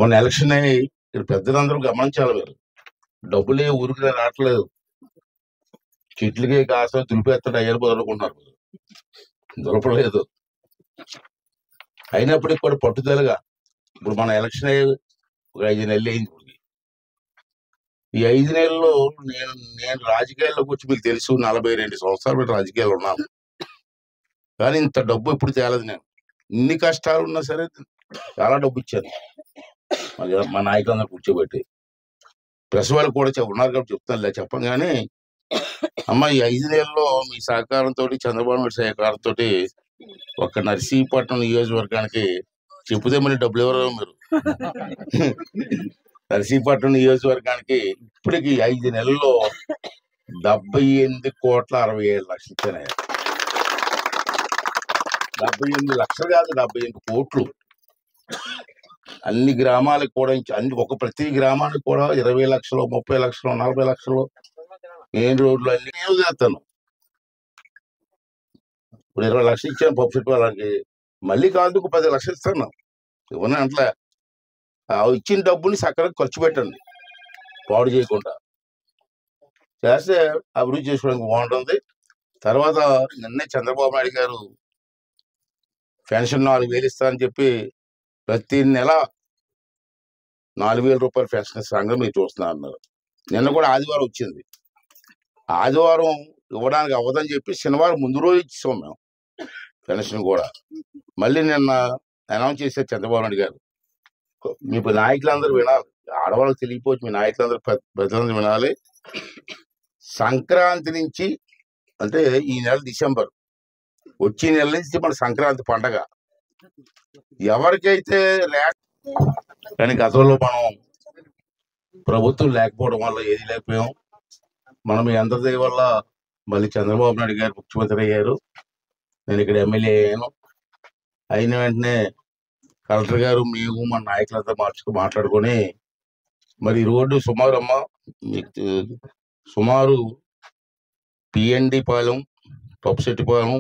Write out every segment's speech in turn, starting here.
మొన్న ఎలక్షన్ అయ్యి ఇక్కడ పెద్దలందరూ గమనించాలి. మీరు డబ్బులే ఊరికి రావట్లేదు, చెట్లకి కాస్త దులిపేస్తాడు అయ్యారు అనుకుంటున్నారు, దులపలేదు. అయినప్పటికీ కూడా పట్టుదలగా ఇప్పుడు మన ఎలక్షన్ అయ్యి ఒక 5 నెలలు అయింది. ఈ 5 నెలల్లో నేను రాజకీయాల్లోకి వచ్చి మీకు తెలుసు 42 సంవత్సరాలు రాజకీయాలు ఉన్నాను, కానీ ఇంత డబ్బు ఎప్పుడు తేలదు. నేను ఇన్ని కష్టాలు ఉన్నా సరే చాలా డబ్బు ఇచ్చాను మా నాయకులందరూ కూర్చోబెట్టి. ప్రెస్ వాళ్ళు కూడా ఉన్నారు కాబట్టి చెప్తాను, చెప్పం. కానీ అమ్మ ఈ 5 నెలల్లో మీ సహకారంతో, చంద్రబాబు నాయుడు సహకారంతో ఒక్క నర్సీపట్నం నియోజకవర్గానికి చెప్పుదే మళ్ళీ డబ్బులు ఎవరో మీరు నర్సీపట్నం నియోజకవర్గానికి ఇప్పటికి 5 నెలల్లో 78,67,00,000 ఇచ్చాను. 78 లక్షలు కాదు, 78 కోట్లు. అన్ని గ్రామాలకు కూడా ప్రతి గ్రామానికి కూడా 20 లక్షలు, 30 లక్షలు, 40 లక్షలు మెయిన్ రోడ్లు అన్ని నేను చేస్తాను. ఇప్పుడు 20 లక్షలు ఇచ్చాను పప్పు చెట్టు వాళ్ళకి, మళ్ళీ కాదు 10 లక్షలు ఇస్తాను. ఇవన్నీ అట్లా ఇచ్చిన డబ్బుని సక్కగా ఖర్చు పెట్టండి, పాడు చేయకుండా చేస్తే అభివృద్ధి చేసుకోవడానికి బాగుంటుంది. తర్వాత నిన్నే చంద్రబాబు నాయుడు గారు పెన్షన్ 4,000 ఇస్తారని చెప్పి ప్రతి నెల 4,000 రూపాయలు పెన్షన్ ఇస్తారని మీరు చూస్తున్నారు అన్నారు. నిన్న కూడా ఆదివారం వచ్చింది. ఆదివారం ఇవ్వడానికి అవ్వదని చెప్పి శనివారం ముందు రోజు ఇచ్చాం మేము పెన్షన్ కూడా. మళ్ళీ నిన్న అనౌన్స్ చేశారు చంద్రబాబు నాయుడు గారు. మీ నాయకులందరూ వినాలి, ఆడవాళ్ళకి తెలియకపోవచ్చు, మీ నాయకులందరూ ప్రజలందరూ వినాలి. సంక్రాంతి నుంచి అంటే ఈ నెల డిసెంబర్ వచ్చే నెల నుంచి మన సంక్రాంతి పండగ ఎవరికైతే కానీ గతంలో మనం ప్రభుత్వం లేకపోవడం వల్ల ఏది లేకపోయాం. మనం మీ అందరి దయ వల్ల మళ్ళీ చంద్రబాబు నాయుడు గారు ముఖ్యమంత్రి అయ్యారు, నేను ఇక్కడ ఎమ్మెల్యే అయ్యాను. అయిన వెంటనే కలెక్టర్ గారు మేము మన నాయకులంతా మాట్లాడుకొని మరి ఈ రోడ్డు సుమారు పిఎన్డి పాలెం, పప్పుశెట్టిపాలెం,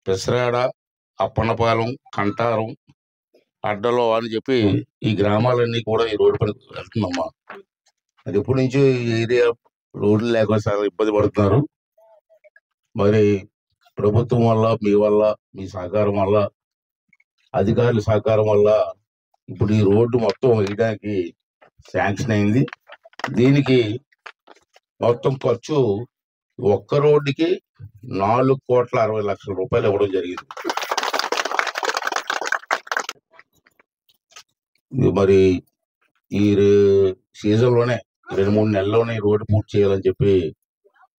పెసరాడ, అప్పన్నపాలెం, కంటారం, అడ్డలో అని చెప్పి ఈ గ్రామాలన్నీ కూడా ఈ రోడ్డు పని వెళ్తుందమ్మా. అది ఎప్పటి నుంచో ఈ ఏరియా రోడ్లు లేకుండా చాలా ఇబ్బంది పడుతున్నారు. మరి ప్రభుత్వం వల్ల, మీ వల్ల, మీ సహకారం వల్ల, అధికారుల సహకారం వల్ల ఇప్పుడు ఈ రోడ్డు మొత్తం వేయడానికి శాంక్షన్ అయింది. దీనికి మొత్తం ఖర్చు ఒక్క రోడ్డుకి 4,60,00,000 రూపాయలు ఇవ్వడం జరిగింది. మరి ఈ సీజన్లోనే 2-3 నెలల్లోనే ఈ రోడ్డు పూర్తి చేయాలని చెప్పి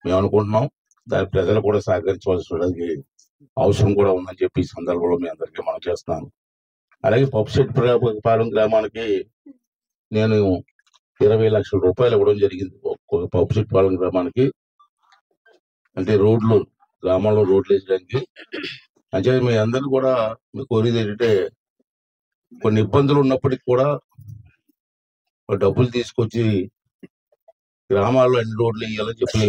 మేము అనుకుంటున్నాం. దాని ప్రజలు కూడా సహకరించవలసిన అవసరం కూడా ఉందని చెప్పి ఈ సందర్భంలో మీ అందరికీ మనం చేస్తున్నాను. అలాగే పప్పుశెట్టిపాలెం గ్రామానికి నేను 20 లక్షల రూపాయలు ఇవ్వడం జరిగింది. పప్పుశెట్టిపాలెం గ్రామానికి అంటే గ్రామంలో రోడ్లు వేసడానికి. అంటే మీ అందరినీ కూడా మీ కోరేది ఏంటంటే కొన్ని ఇబ్బందులు ఉన్నప్పటికీ కూడా డబ్బులు తీసుకొచ్చి గ్రామాల్లో అన్ని రోడ్లు వేయాలని చెప్పి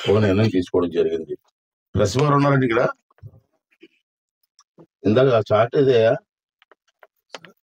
ఒక నిర్ణయం తీసుకోవడం జరిగింది. ప్రెస్ వారు ఉన్నారండి ఇక్కడ, ఇందాక చార్ట్ ఇదే